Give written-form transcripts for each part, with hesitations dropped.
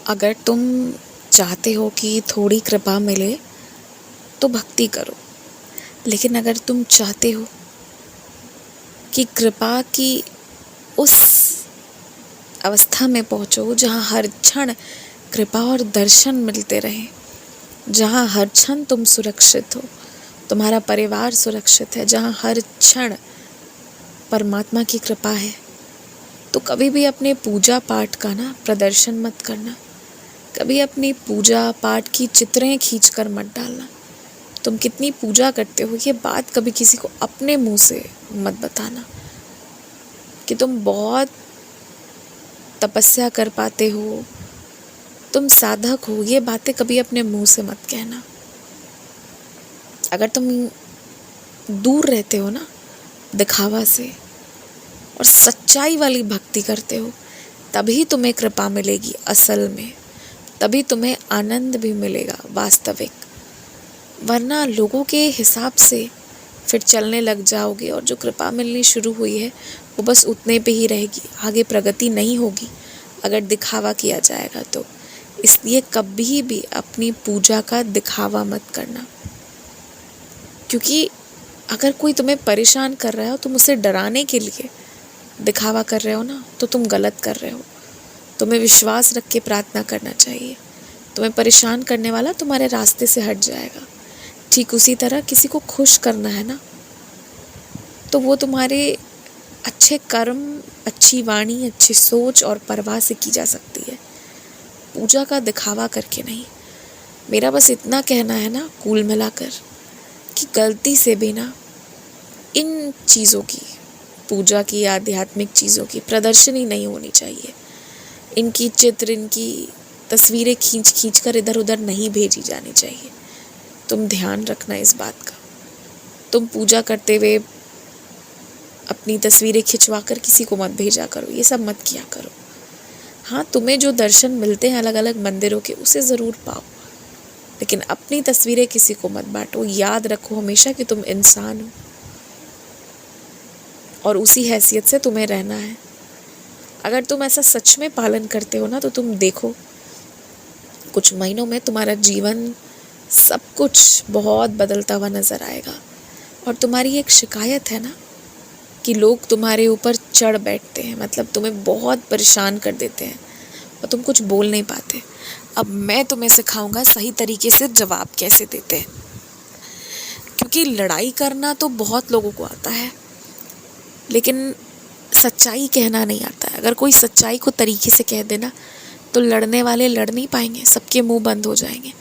अगर तुम चाहते हो कि थोड़ी कृपा मिले तो भक्ति करो, लेकिन अगर तुम चाहते हो कि कृपा की उस अवस्था में पहुँचो जहाँ हर क्षण कृपा और दर्शन मिलते रहें, जहाँ हर क्षण तुम सुरक्षित हो, तुम्हारा परिवार सुरक्षित है, जहाँ हर क्षण परमात्मा की कृपा है, तो कभी भी अपने पूजा पाठ का ना प्रदर्शन मत करना। कभी अपनी पूजा पाठ की चित्रें खींच कर मत डालना। तुम कितनी पूजा करते हो ये बात कभी किसी को अपने मुंह से मत बताना। कि तुम बहुत तपस्या कर पाते हो, तुम साधक हो, ये बातें कभी अपने मुंह से मत कहना। अगर तुम दूर रहते हो ना दिखावा से और सच्चाई वाली भक्ति करते हो, तभी तुम्हें कृपा मिलेगी असल में, तभी तुम्हें आनंद भी मिलेगा वास्तविक। वरना लोगों के हिसाब से फिर चलने लग जाओगे और जो कृपा मिलनी शुरू हुई है वो बस उतने पे ही रहेगी, आगे प्रगति नहीं होगी अगर दिखावा किया जाएगा तो। इसलिए कभी भी अपनी पूजा का दिखावा मत करना, क्योंकि अगर कोई तुम्हें परेशान कर रहा है और तुम उसे डराने के लिए दिखावा कर रहे हो ना, तो तुम गलत कर रहे हो। तुम्हें विश्वास रख के प्रार्थना करना चाहिए। तुम्हें परेशान करने वाला तुम्हारे रास्ते से हट जाएगा। ठीक उसी तरह किसी को खुश करना है ना, तो वो तुम्हारे अच्छे कर्म, अच्छी वाणी, अच्छी सोच और परवाह से की जा सकती है, पूजा का दिखावा करके नहीं। मेरा बस इतना कहना है ना कुल मिलाकर कि गलती से भी ना इन चीज़ों की, पूजा की, आध्यात्मिक चीज़ों की प्रदर्शनी नहीं होनी चाहिए। इनकी चित्र, इनकी तस्वीरें खींच खींच कर इधर उधर नहीं भेजी जानी चाहिए। तुम ध्यान रखना इस बात का। तुम पूजा करते हुए अपनी तस्वीरें खिंचवा कर किसी को मत भेजा करो, ये सब मत किया करो। हाँ, तुम्हें जो दर्शन मिलते हैं अलग अलग मंदिरों के, उसे ज़रूर पाओ, लेकिन अपनी तस्वीरें किसी को मत बांटो। याद रखो हमेशा कि तुम इंसान हो और उसी हैसियत से तुम्हें रहना है। अगर तुम ऐसा सच में पालन करते हो ना, तो तुम देखो कुछ महीनों में तुम्हारा जीवन सब कुछ बहुत बदलता हुआ नज़र आएगा। और तुम्हारी एक शिकायत है ना कि लोग तुम्हारे ऊपर चढ़ बैठते हैं, मतलब तुम्हें बहुत परेशान कर देते हैं और तुम कुछ बोल नहीं पाते। अब मैं तुम्हें सिखाऊंगा सही तरीके से जवाब कैसे देते हैं, क्योंकि लड़ाई करना तो बहुत लोगों को आता है, लेकिन सच्चाई कहना नहीं आता है। अगर कोई सच्चाई को तरीके से कह देना तो लड़ने वाले लड़ नहीं पाएंगे, सबके मुंह बंद हो जाएंगे।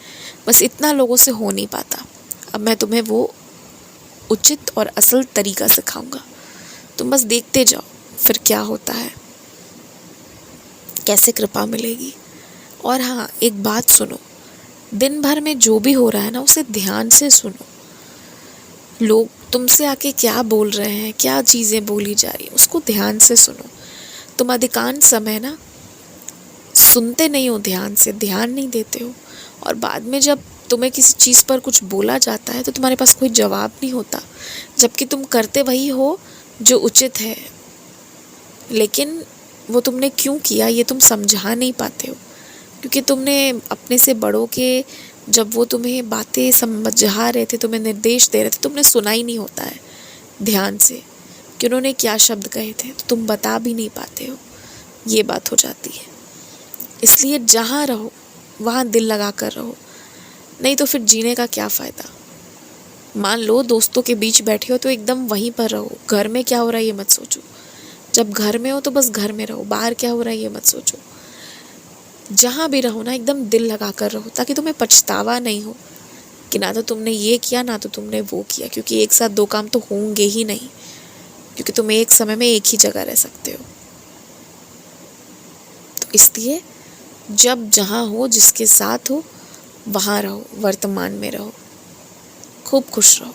बस इतना लोगों से हो नहीं पाता। अब मैं तुम्हें वो उचित और असल तरीका सिखाऊंगा, तुम बस देखते जाओ फिर क्या होता है, कैसे कृपा मिलेगी। और हाँ, एक बात सुनो, दिन भर में जो भी हो रहा है ना उसे ध्यान से सुनो। लोग तुमसे आके क्या बोल रहे हैं, क्या चीज़ें बोली जा रही हैं, उसको ध्यान से सुनो। तुम अधिकांश समय ना सुनते नहीं हो, ध्यान से ध्यान नहीं देते हो, और बाद में जब तुम्हें किसी चीज़ पर कुछ बोला जाता है तो तुम्हारे पास कोई जवाब नहीं होता, जबकि तुम करते वही हो जो उचित है, लेकिन वो तुमने क्यों किया ये तुम समझा नहीं पाते हो, क्योंकि तुमने अपने से बड़ों के जब वो तुम्हें बातें समझा रहे थे, तुम्हें निर्देश दे रहे थे, तुमने सुना ही नहीं होता है ध्यान से कि उन्होंने क्या शब्द कहे थे, तो तुम बता भी नहीं पाते हो। ये बात हो जाती है। इसलिए जहाँ रहो वहाँ दिल लगा कर रहो, नहीं तो फिर जीने का क्या फ़ायदा। मान लो दोस्तों के बीच बैठे हो तो एकदम वहीं पर रहो, घर में क्या हो रहा है ये मत सोचो। जब घर में हो तो बस घर में रहो, बाहर क्या हो रहा है ये मत सोचो। जहाँ भी रहो ना एकदम दिल लगा कर रहो, ताकि तुम्हें पछतावा नहीं हो कि ना तो तुमने ये किया ना तो तुमने वो किया, क्योंकि एक साथ दो काम तो होंगे ही नहीं, क्योंकि तुम एक समय में एक ही जगह रह सकते हो। तो इसलिए जब जहाँ हो, जिसके साथ हो, वहाँ रहो, वर्तमान में रहो, खूब खुश रहो।